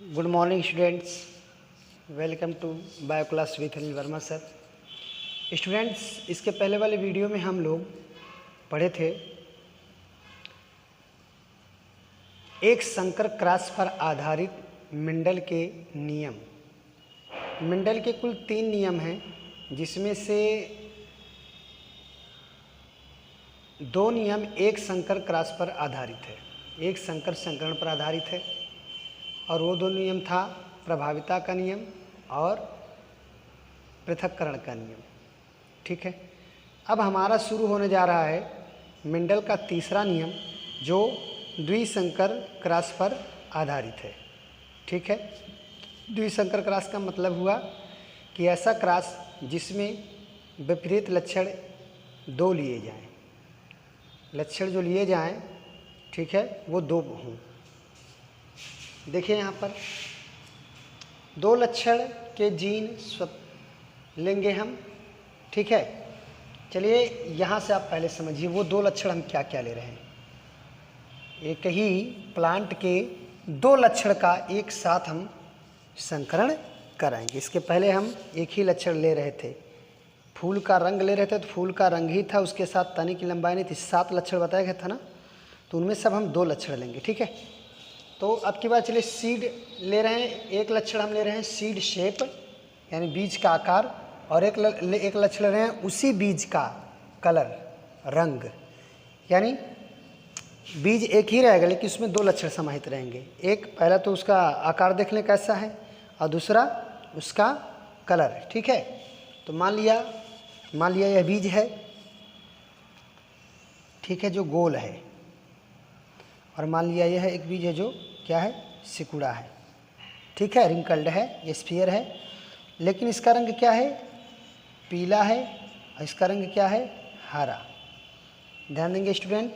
Good morning students, welcome to bio class with Anil Verma sir. Students, इसके पहले वाले video में हम लोग पढ़े थे एक संकर क्रॉस पर आधारित मेंडल के नियम। मेंडल के कुल 3 नियम हैं, जिसमें से 2 नियम एक संकर क्रॉस पर आधारित है, एक संकर संकरण पर आधारित है। और वो 2 नियम था प्रभाविता का नियम और पृथक्करण का नियम। ठीक है, अब हमारा शुरू होने जा रहा है मेंडल का तीसरा नियम, जो द्विसंकर क्रॉस पर आधारित है। ठीक है, द्विसंकर क्रॉस का मतलब हुआ कि ऐसा क्रॉस जिसमें विपरीत लक्षण 2 लिए जाएं, लक्षण जो लिए जाएं, ठीक है, वो 2 हों। देखिए यहाँ पर 2 लक्षण के जीन लेंगे हम। ठीक है, चलिए यहाँ से आप पहले समझिए वो 2 लक्षण हम क्या क्या ले रहे हैं। एक ही प्लांट के 2 लक्षण का एक साथ हम संकरण कराएंगे। इसके पहले हम एक ही लक्षण ले रहे थे, फूल का रंग ले रहे थे, तो फूल का रंग ही था, उसके साथ तने की लंबाई नहीं थी। 7 लक्षण बताया गया था ना, तो उनमें सब हम 2 लक्षण लेंगे। ठीक है, तो अब की बात चलिए सीड ले रहे हैं। एक लक्षण हम ले रहे हैं सीड शेप, यानी बीज का आकार, और एक लक्षण ले रहे हैं उसी बीज का कलर, रंग। यानी बीज एक ही रहेगा लेकिन उसमें 2 लक्षण समाहित रहेंगे। एक पहला तो उसका आकार देख लें कैसा है, और दूसरा उसका कलर। ठीक है, तो मान लिया यह बीज है, ठीक है, जो गोल है, और मान लिया यह एक बीज है जो क्या है, सिकुड़ा है। ठीक है, रिंकल्ड है, ये स्फीयर है, लेकिन इसका रंग क्या है, पीला है, और इसका रंग क्या है, हरा। ध्यान देंगे स्टूडेंट,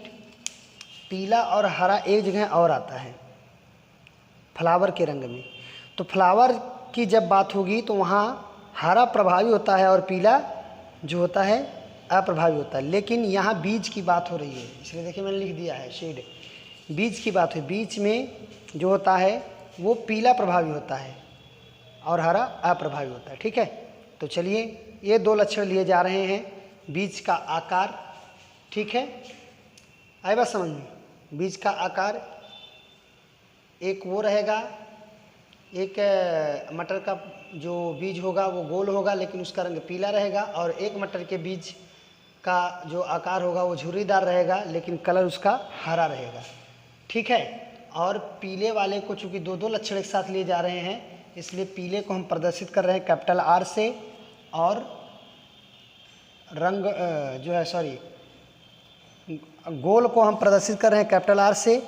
पीला और हरा एक जगह और आता है फ्लावर के रंग में। तो फ्लावर की जब बात होगी तो वहाँ हरा प्रभावी होता है और पीला जो होता है अप्रभावी होता है। लेकिन यहाँ बीज की बात हो रही है, इसलिए देखिए मैंने लिख दिया है शेड, बीज की बात है। बीज में जो होता है वो पीला प्रभावी होता है और हरा अप्रभावी होता है। ठीक है, तो चलिए ये 2 लक्षण लिए जा रहे हैं। बीज का आकार, ठीक है, आई बात समझ में, बीज का आकार एक वो रहेगा, एक मटर का जो बीज होगा वो गोल होगा लेकिन उसका रंग पीला रहेगा, और एक मटर के बीज का जो आकार होगा वो झुर्रीदार रहेगा लेकिन कलर उसका हरा रहेगा। ठीक है, और पीले वाले को चूँकि 2 लक्षण एक साथ लिए जा रहे हैं, इसलिए पीले को हम प्रदर्शित कर रहे हैं कैपिटल R से, और रंग जो है गोल को हम प्रदर्शित कर रहे हैं कैपिटल R से,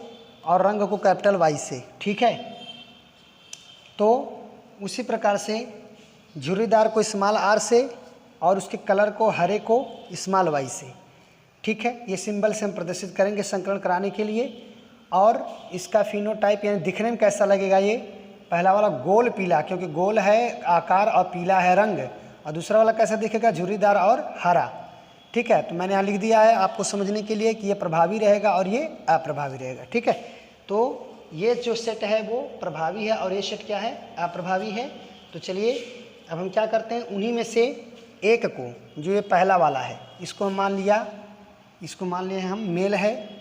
और रंग को कैपिटल Y से। ठीक है, तो उसी प्रकार से झुर्रीदार को स्मॉल r से, और उसके कलर को हरे को स्मॉल y से। ठीक है, ये सिंबल से हम प्रदर्शित करेंगे संकलन कराने के लिए। और इसका फिनोटाइप यानी दिखने में कैसा लगेगा, ये पहला वाला गोल पीला, क्योंकि गोल है आकार और पीला है रंग, और दूसरा वाला कैसा दिखेगा, झुर्रीदार और हरा। ठीक है, तो मैंने यहाँ लिख दिया है आपको समझने के लिए कि ये प्रभावी रहेगा और ये अप्रभावी रहेगा। ठीक है, तो ये जो सेट है वो प्रभावी है और ये सेट क्या है, अप्रभावी है। तो चलिए अब हम क्या करते हैं, उन्हीं में से एक को, जो ये पहला वाला है, इसको हम मान लिया हम मेल है,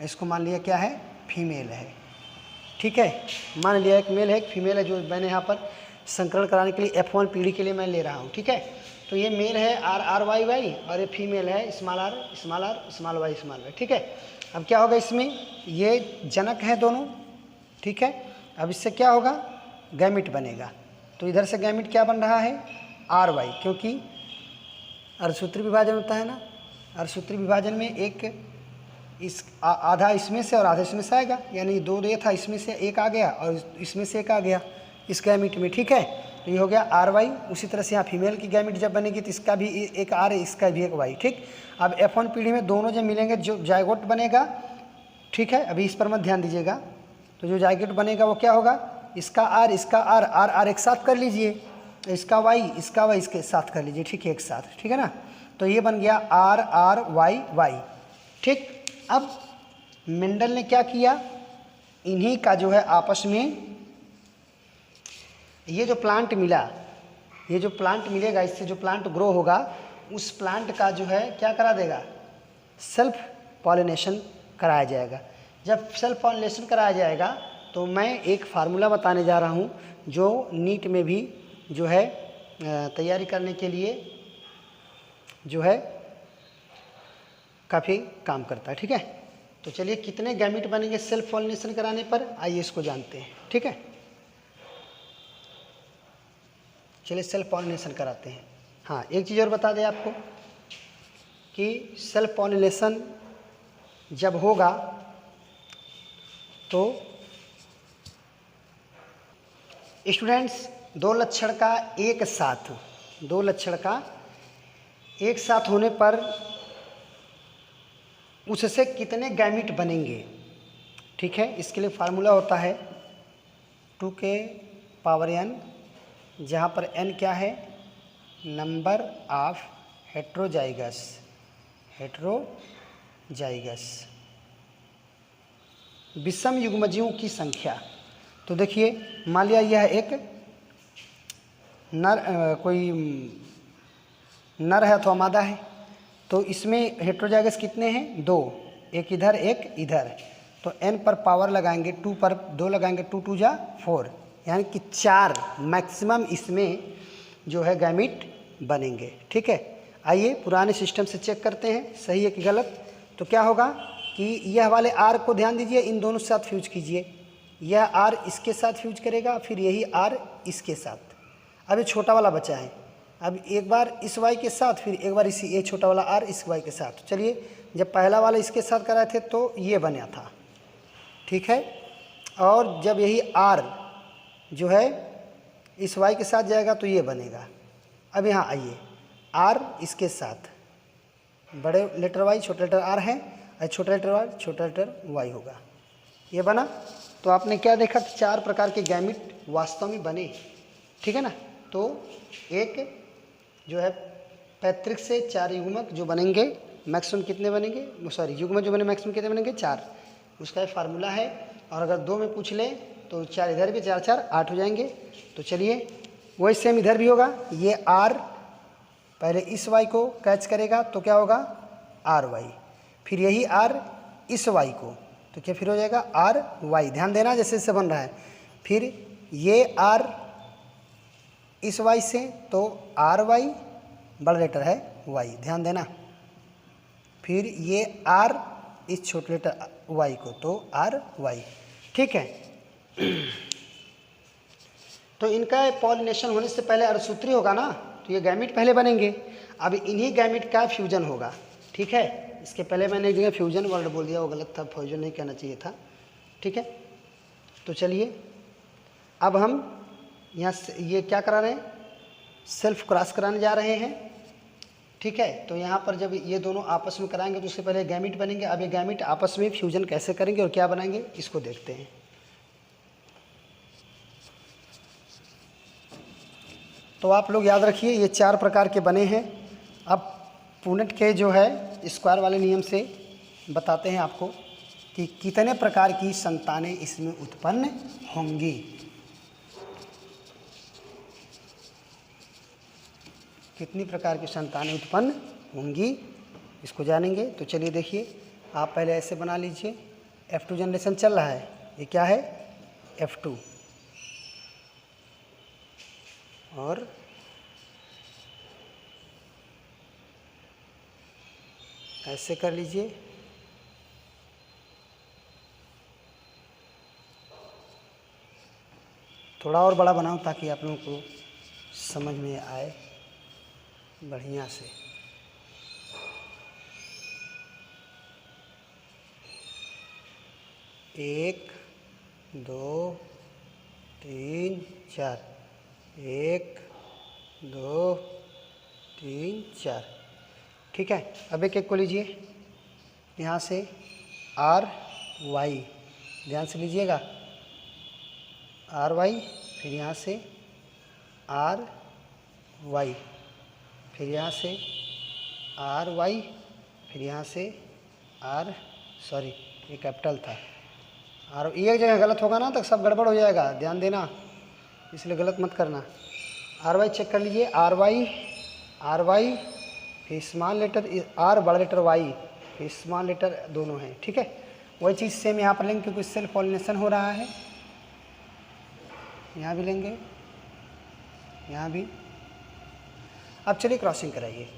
इसको मान लिया क्या है, फीमेल है। ठीक है, मान लिया एक मेल है एक फीमेल है, जो मैंने यहाँ पर संकरण कराने के लिए F1 पीढ़ी के लिए मैं ले रहा हूँ। ठीक है, तो ये मेल है RRYY और ये फीमेल है स्मॉल r स्मॉल y। ठीक है, अब क्या होगा, इसमें ये जनक है दोनों। ठीक है, अब इससे क्या होगा, गैमिट बनेगा। तो इधर से गैमिट क्या बन रहा है, RY, क्योंकि अर्धसूत्री विभाजन होता है ना, अर्धसूत्री विभाजन में एक इस आधा इसमें से और आधा इसमें से आएगा, यानी 2 ये था, इसमें से एक आ गया और इसमें से एक आ गया इस गैमिट में। ठीक है, तो ये हो गया RY। उसी तरह से यहाँ फीमेल की गैमिट जब बनेगी तो इसका भी एक R है, इसका भी एक Y। ठीक, अब F1 पीढ़ी में दोनों जब मिलेंगे जो जायगोट बनेगा। ठीक है, अभी इस पर मत ध्यान दीजिएगा, तो जो जायगोट बनेगा वो क्या होगा, इसका R इसका R एक साथ कर लीजिए, इसका Y इसके साथ कर लीजिए। ठीक है, एक साथ। ठीक है ना, तो ये बन गया RRYY। ठीक, अब मेंडल ने क्या किया, इन्हीं का जो है आपस में ये जो प्लांट मिला, ये जो प्लांट मिलेगा, इससे जो प्लांट ग्रो होगा, उस प्लांट का जो है क्या करा देगा, सेल्फ पॉलिनेशन कराया जाएगा। जब सेल्फ पॉलिनेशन कराया जाएगा तो मैं एक फार्मूला बताने जा रहा हूँ जो नीट में भी जो है तैयारी करने के लिए जो है काफ़ी काम करता है। ठीक है, तो चलिए कितने गैमीट बनेंगे सेल्फ पॉलिनेशन कराने पर, आइए इसको जानते हैं। ठीक है, चलिए सेल्फ पॉलिनेशन कराते हैं। हाँ, एक चीज़ और बता दें आपको कि सेल्फ पॉलिनेशन जब होगा तो स्टूडेंट्स दो लक्षण का एक साथ होने पर उससे कितने गैमीट बनेंगे। ठीक है, इसके लिए फार्मूला होता है 2n, जहाँ पर n क्या है, नंबर ऑफ हेट्रोजाइगस विषम युग्मजीवों की संख्या। तो देखिए, मान लिया यह एक कोई नर है अथवा मादा है, तो इसमें हेट्रोजाइगस कितने हैं, 2, एक इधर एक इधर। तो n पर पावर लगाएंगे, 2 पर 2 लगाएंगे, 2 2 जा 4, यानी कि 4 मैक्सिमम इसमें जो है गैमीट बनेंगे। ठीक है, आइए पुराने सिस्टम से चेक करते हैं सही है कि गलत। तो क्या होगा कि यह वाले R को ध्यान दीजिए, इन दोनों के साथ फ्यूज कीजिए। यह R इसके साथ फ्यूज करेगा, फिर यही R इसके साथ। अब ये छोटा वाला बचा है, अब एक बार इस Y के साथ, फिर एक बार इसी ये छोटा वाला R इस Y के साथ। चलिए, जब पहला वाला इसके साथ कराए थे तो ये बना था। ठीक है, और जब यही R जो है इस Y के साथ जाएगा तो ये बनेगा। अब यहाँ आइए, R इसके साथ, बड़े लेटर Y छोटा लेटर R है, और छोटा लेटर Y छोटा लेटर Y होगा, ये बना। तो आपने क्या देखा, 4 प्रकार के गैमीट वास्तव में बने। ठीक है ना, तो एक जो है पैतृक से 4 युग्मक जो बनेंगे, मैक्सिमम कितने बनेंगे, सॉरी युग्मक जो बने मैक्सिमम कितने बनेंगे, 4, उसका एक फार्मूला है। और अगर 2 में पूछ ले तो 4 इधर भी, 4 4 8 हो जाएंगे। तो चलिए वही सेम इधर भी होगा, ये R पहले इस Y को कैच करेगा तो क्या होगा, RY, फिर यही R इस Y को, तो क्या फिर हो जाएगा RY। ध्यान देना जैसे जैसे बन रहा है। फिर ये R इस Y से तो RY, बड़ा लेटर है Y, ध्यान देना। फिर ये R इस छोटे लेटर Y को तो RY। ठीक है, तो इनका पॉलिनेशन होने से पहले अर्धसूत्री होगा ना, तो ये गैमीट पहले बनेंगे। अब इन्हीं गैमीट का फ्यूजन होगा। ठीक है, इसके पहले मैंने एक जगह फ्यूजन वर्ड बोल दिया, वो गलत था, फ्यूजन नहीं कहना चाहिए था। ठीक है, तो चलिए अब हम यहाँ से ये क्या करा रहे हैं, सेल्फ क्रॉस कराने जा रहे हैं। ठीक है, तो यहाँ पर जब ये दोनों आपस में कराएंगे तो उससे पहले गैमीट बनेंगे। अब ये गैमीट आपस में फ्यूजन कैसे करेंगे और क्या बनाएंगे, इसको देखते हैं। तो आप लोग याद रखिए, ये 4 प्रकार के बने हैं। अब पुनेट के जो है स्क्वायर वाले नियम से बताते हैं आपको कि कितने प्रकार की संतानें इसमें उत्पन्न होंगी। कितनी प्रकार की संतानें उत्पन्न होंगी इसको जानेंगे। तो चलिए देखिए, आप पहले ऐसे बना लीजिए, F2 जनरेशन चल रहा है, ये क्या है F2, और ऐसे कर लीजिए। थोड़ा और बड़ा बनाऊं ताकि आप लोगों को समझ में आए बढ़िया से। एक, दो, तीन, चार, 1 2 3 4। ठीक है, अब एक एक को लीजिए, यहाँ से RY, ध्यान से लीजिएगा, RY, फिर यहाँ से RY, फिर यहाँ से RY, फिर यहाँ से सॉरी ये कैपिटल था, और एक जगह गलत होगा ना तो सब गड़बड़ हो जाएगा, ध्यान देना। इसलिए गलत मत करना। आर वाई चेक कर लीजिए, आर वाई फिर स्मॉल लेटर आर, बड़ा लेटर वाई, फिर स्मॉल लेटर दोनों हैं, ठीक है। वही चीज़ सेम यहाँ पर लेंगे क्योंकि सेल्फ पॉलिनेशन हो रहा है। यहाँ भी लेंगे, यहाँ भी। अब चलिए क्रॉसिंग कराइए।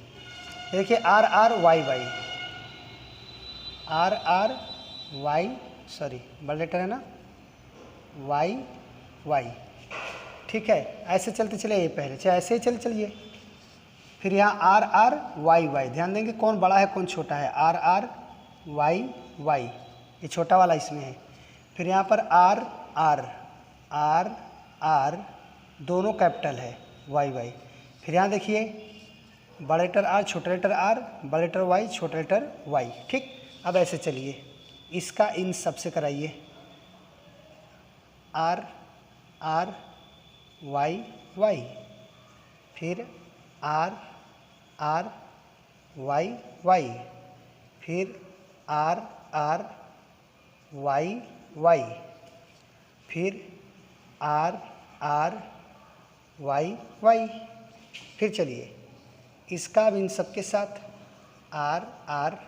देखिए R R Y Y, R R Y, sorry बड़ा लेटर है ना, वाई वाई, ठीक है। ऐसे चलते चले, ये पहले चाहे ऐसे ही चलिए। फिर यहाँ आर आर वाई वाई, ध्यान देंगे कौन बड़ा है कौन छोटा है। आर आर वाई वाई, ये छोटा वाला इसमें है। फिर यहाँ पर आर आर आर आर, दोनों कैपिटल है, वाई वाई। फिर यहाँ देखिए बड़ा लेटर आर, छोटा लेटर आर, बड़ा लेटर वाई, छोटा लेटर वाई, ठीक। अब ऐसे चलिए, इसका इन सबसे कराइए। आर आर वाई वाई, फिर आर आर वाई वाई, फिर आर आर वाई वाई, फिर आर आर वाई वाई। फिर चलिए इसका अब इन सबके साथ आर आर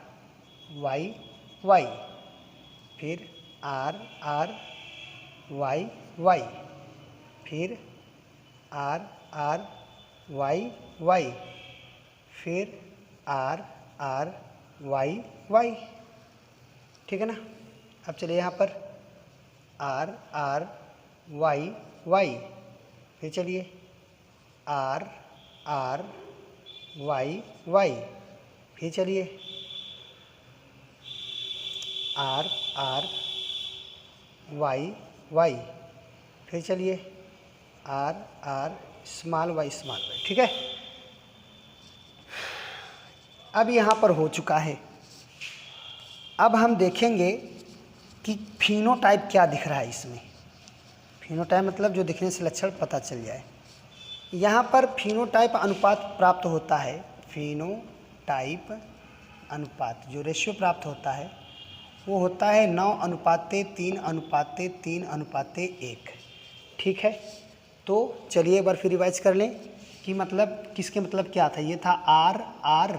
वाई वाई, फिर आर आर वाई वाई, फिर आर आर वाई वाई, फिर आर आर वाई वाई, ठीक है ना। अब चलिए यहाँ पर आर आर वाई वाई, फिर चलिए आर आर वाई वाई, फिर चलिए आर आर वाई वाई, फिर चलिए आर आर स्मॉल वाई, ठीक है। अब यहाँ पर हो चुका है। अब हम देखेंगे कि फिनोटाइप क्या दिख रहा है इसमें। फिनोटाइप मतलब जो दिखने से लक्षण पता चल जाए। यहाँ पर फिनोटाइप अनुपात प्राप्त होता है, फिनोटाइप अनुपात जो रेशियो प्राप्त होता है वो होता है 9:3:3:3:1, ठीक है। तो चलिए एक बार फिर रिवाइज कर लें कि मतलब किसके मतलब क्या था। ये था आर आर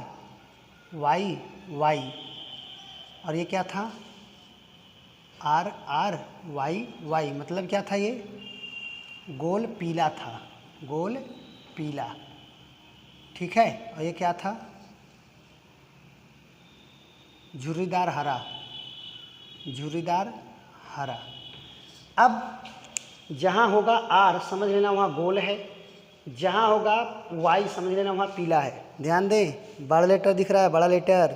वाई वाई, और ये क्या था आर आर वाई वाई, मतलब क्या था, ये गोल पीला था, गोल पीला, ठीक है। और ये क्या था झुर्रीदार हरा, झुर्रीदार हरा। अब जहाँ होगा आर समझ लेना वहाँ गोल है, जहाँ होगा वाई समझ लेना वहाँ पीला है। ध्यान दें बड़ा लेटर दिख रहा है, बड़ा लेटर,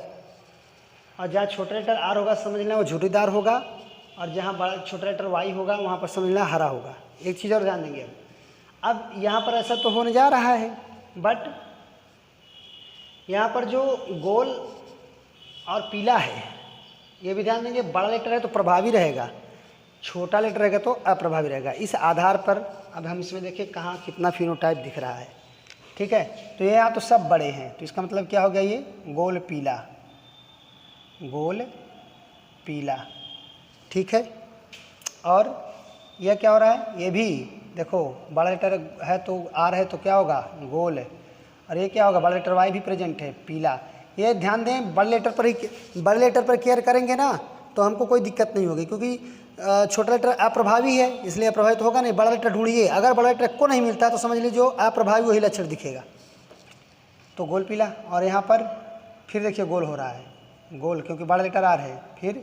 और जहाँ छोटा लेटर आर होगा समझ लेना वो झुर्रीदार होगा, और जहाँ बड़ा छोटा लेटर वाई होगा वहाँ पर समझ लेना हरा होगा। एक चीज़ और ध्यान देंगे, अब यहाँ पर ऐसा तो होने जा रहा है, बट यहाँ पर जो गोल और पीला है ये भी ध्यान देंगे, बड़ा लेटर है तो प्रभावी रहेगा, छोटा लेटर रहेगा तो अप्रभावी रहेगा। इस आधार पर अब हम इसमें देखें कहाँ कितना फिनोटाइप दिख रहा है, ठीक है। तो ये यहाँ तो सब बड़े हैं, तो इसका मतलब क्या हो गया, ये गोल पीला, गोल पीला, ठीक है। और यह क्या हो रहा है, ये भी देखो बड़ा लेटर है तो आर है तो क्या होगा गोल, और ये क्या होगा बड़ा लेटर वाई भी प्रेजेंट है पीला। ये ध्यान दें बड़े लेटर पर ही, बड़े लेटर पर केयर करेंगे ना तो हमको कोई दिक्कत नहीं होगी, क्योंकि छोटा लेटर अप्रभावी है इसलिए अप्रभावित तो होगा नहीं। बड़ा लेटर ढूंढिए, अगर बड़ा लेटर को नहीं मिलता तो समझ लीजिए जो अप्रभावी वही लक्षण दिखेगा, तो गोल पीला। और यहाँ पर फिर देखिए गोल हो रहा है, गोल क्योंकि बड़ा लेटर आर है, फिर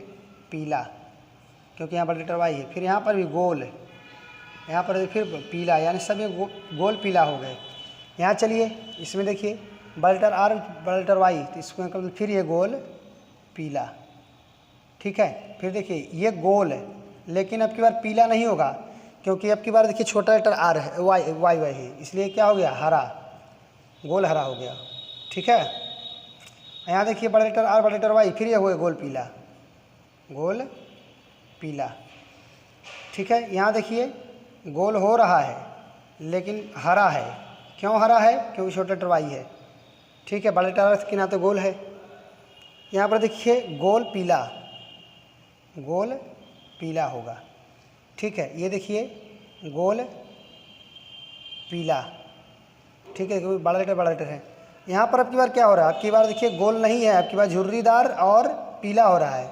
पीला क्योंकि यहाँ बड़ा लेटर वाई है, फिर यहाँ पर भी गोल, यहाँ पर फिर पीला, यानी सब ये गोल पीला हो गए। यहाँ चलिए इसमें देखिए बड़ा लेटर आर बड़ा लेटर वाई, तो इसमें फिर ये गोल पीला, ठीक है। फिर देखिए ये गोल है लेकिन अब की बार पीला नहीं होगा, क्योंकि अब की बार देखिए छोटा लेटर आर है वाई वाई वाई है, इसलिए क्या हो गया हरा, गोल हरा हो गया, ठीक है। यहाँ देखिए बड़ा लेटर आर बड़ा लेटर वाई, फिर ये हुआ गोल पीला, गोल पीला, ठीक है। यहाँ देखिए गोल हो रहा है लेकिन हरा है, क्यों हरा है, क्योंकि छोटा लेटर वाई है, ठीक है। बड़ा लेटर आर के नाते गोल है। यहाँ पर देखिए गोल पीला, गोल पीला होगा, ठीक है। ये देखिए गोल पीला, ठीक है, क्योंकि बड़ा लेटर है। यहाँ पर अब की बार क्या हो रहा है, अब की बार देखिए गोल नहीं है, अब की बार झुर्रीदार और पीला हो रहा है,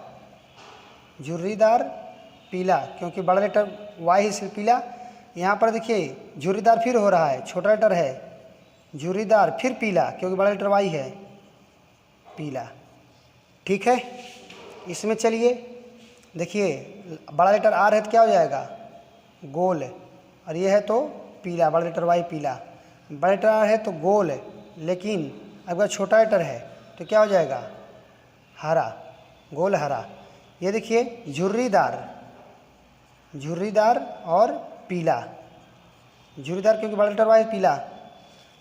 झुर्रीदार पीला, क्योंकि बड़ा लेटर वाई है इसलिए पीला। यहाँ पर देखिए झुर्रीदार फिर हो रहा है, छोटा लेटर है, झुर्रीदार फिर पीला, क्योंकि बड़ा लेटर वाई है, पीला, ठीक है। इसमें चलिए देखिए बड़ा लेटर आर है तो क्या हो जाएगा, गोल, और ये है तो पीला, बड़ा लेटर वाई पीला, बड़ा लेटर आर है तो गोल, लेकिन अगर छोटा लेटर है तो क्या हो जाएगा, हरा, गोल हरा। ये देखिए झुर्रीदार, झुर्रीदार और पीला, झुर्रीदार क्योंकि बड़ा लेटर वाई पीला।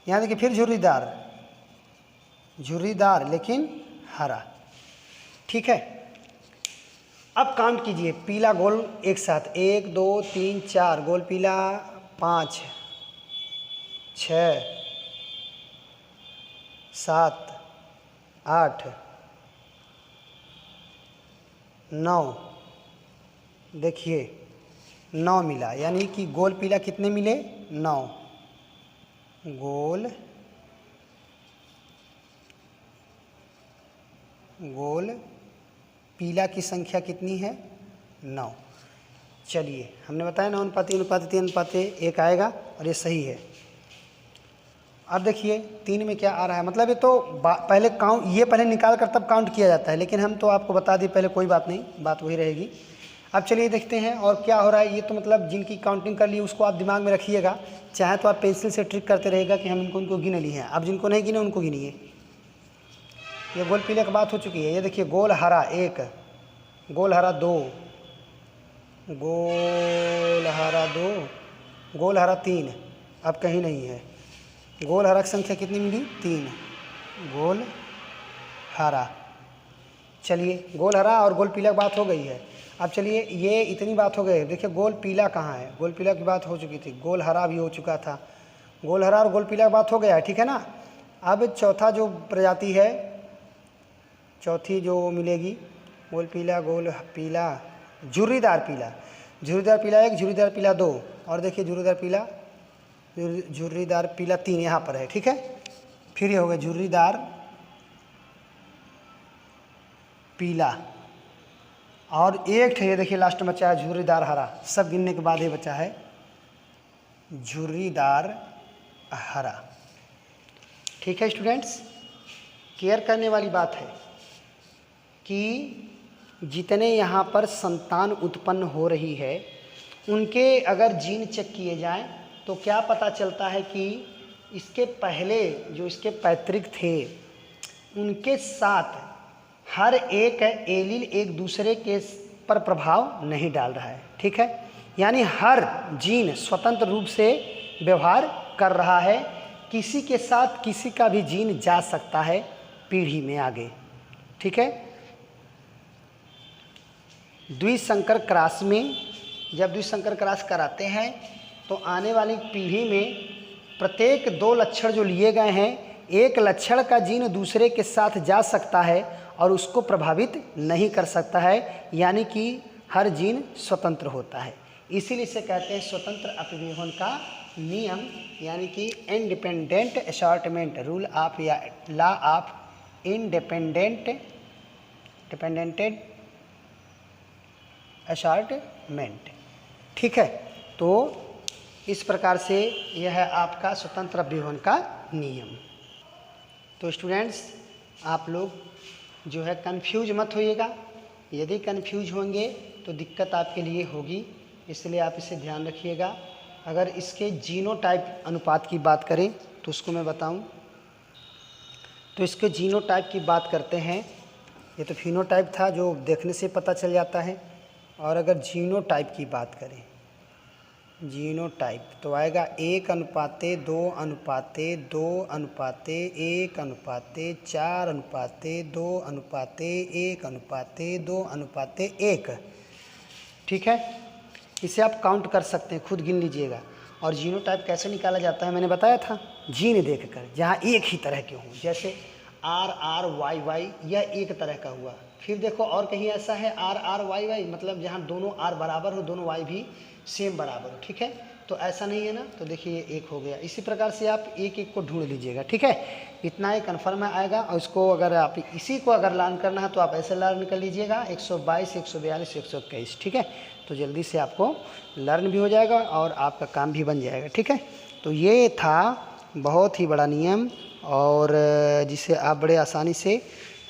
यहाँ देखिए फिर झुर्रीदार, झुर्रीदार लेकिन हरा, ठीक है। अब काउंट कीजिए पीला गोल एक साथ, 1 2 3 4 गोल पीला, 5 6 7 8 9, देखिए 9 मिला, यानी कि गोल पीला कितने मिले, 9, गोल पीला की संख्या कितनी है, 9। चलिए हमने बताया 9 अनुपाती अनुपाती 3 अनुपाती 1 आएगा, और ये सही है। अब देखिए 3 में क्या आ रहा है, मतलब ये तो पहले काउंट, ये पहले निकाल कर तब काउंट किया जाता है, लेकिन हम तो आपको बता दिए पहले, कोई बात नहीं, बात वही रहेगी। अब चलिए देखते हैं और क्या हो रहा है। ये तो मतलब जिनकी काउंटिंग कर ली उसको आप दिमाग में रखिएगा, चाहे तो आप पेंसिल से ट्रिक करते रहेगा कि हम इनको गिने लिए हैं, अब जिनको नहीं गिने उनको गिनिए। ये गोल पीले की बात हो चुकी है। ये देखिए गोल हरा 1, गोल हरा 2, गोल हरा 2, गोल हरा 3, अब कहीं नहीं है। गोल हरा की संख्या कितनी मिली, 3, गोल हरा। चलिए गोल हरा और गोल पीला की बात हो गई है। अब चलिए ये इतनी बात हो गई, देखिए गोल पीला कहाँ है, गोल पीला की बात हो चुकी थी, गोल हरा भी हो चुका था, गोल हरा और गोल पीला की बात हो गया है, ठीक है ना। अब चौथा जो प्रजाति है, चौथी जो मिलेगी, गोल पीला, गोल पीला, झुर्रीदार पीला, झुर्रीदार पीला 1, झुर्रीदार पीला 2, और देखिए झुर्रीदार पीला, झुर्रीदार पीला 3 यहाँ पर है, ठीक है। फिर ये हो गया झुर्रीदार पीला, और एक ये देखिए लास्ट में बचा है झुर्रीदार हरा। सब गिनने के बाद ये बचा है झुर्रीदार हरा, ठीक है स्टूडेंट्स। केयर करने वाली बात है कि जितने यहाँ पर संतान उत्पन्न हो रही है उनके अगर जीन चेक किए जाएं तो क्या पता चलता है कि इसके पहले जो इसके पैतृक थे उनके साथ हर एक एलील एक दूसरे के पर प्रभाव नहीं डाल रहा है, ठीक है। यानी हर जीन स्वतंत्र रूप से व्यवहार कर रहा है, किसी के साथ किसी का भी जीन जा सकता है पीढ़ी में आगे, ठीक है। द्विसंकर क्रॉस में जब द्विसंकर क्रॉस कराते हैं तो आने वाली पीढ़ी में प्रत्येक 2 लक्षण जो लिए गए हैं, एक लक्षण का जीन दूसरे के साथ जा सकता है और उसको प्रभावित नहीं कर सकता है, यानी कि हर जीन स्वतंत्र होता है। इसीलिए इसे कहते हैं स्वतंत्र अपव्यवहार का नियम, यानी कि इंडिपेंडेंट असॉर्टमेंट रूल ऑफ या लॉ ऑफ इंडिपेंडेंटेड असॉर्टमेंट, ठीक है। तो इस प्रकार से यह है आपका स्वतंत्र अपव्यवहार का नियम। तो स्टूडेंट्स आप लोग जो है कंफ्यूज मत होइएगा, यदि कंफ्यूज होंगे तो दिक्कत आपके लिए होगी, इसलिए आप इसे ध्यान रखिएगा। अगर इसके जीनोटाइप अनुपात की बात करें तो उसको मैं बताऊं, तो इसके जीनोटाइप की बात करते हैं। ये तो फिनोटाइप था जो देखने से पता चल जाता है, और अगर जीनोटाइप की बात करें, जीनोटाइप तो आएगा 1:2:4:2:1:1:2:1, ठीक है। इसे आप काउंट कर सकते हैं, खुद गिन लीजिएगा। और जीनोटाइप कैसे निकाला जाता है मैंने बताया था, जीन देखकर, जहाँ एक ही तरह के हों, जैसे RRYY यह एक तरह का हुआ। फिर देखो और कहीं ऐसा है RRYY, मतलब जहाँ दोनों R बराबर हो, दोनों Y भी सेम बराबर हो, ठीक है। तो ऐसा नहीं है ना, तो देखिए ये 1 हो गया। इसी प्रकार से आप एक एक को ढूंढ लीजिएगा, ठीक है। इतना ही कन्फर्म आएगा। और इसको अगर आप इसी को अगर लर्न करना है तो आप ऐसे लर्न कर लीजिएगा 122, 142, 121, ठीक है। तो जल्दी से आपको लर्न भी हो जाएगा और आपका काम भी बन जाएगा, ठीक है। तो ये था बहुत ही बड़ा नियम और जिसे आप बड़े आसानी से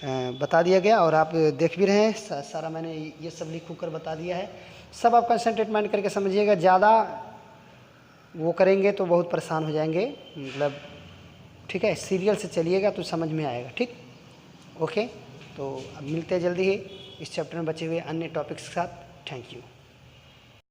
बता दिया गया और आप देख भी रहे हैं सारा मैंने ये सब लिख कर बता दिया है। सब आप कंसंट्रेट माइंड करके समझिएगा, ज़्यादा वो करेंगे तो बहुत परेशान हो जाएंगे, मतलब ठीक है। सीरियल से चलिएगा तो समझ में आएगा, ठीक। ओके, तो अब मिलते हैं जल्दी ही इस चैप्टर में बचे हुए अन्य टॉपिक्स के साथ। Thank you.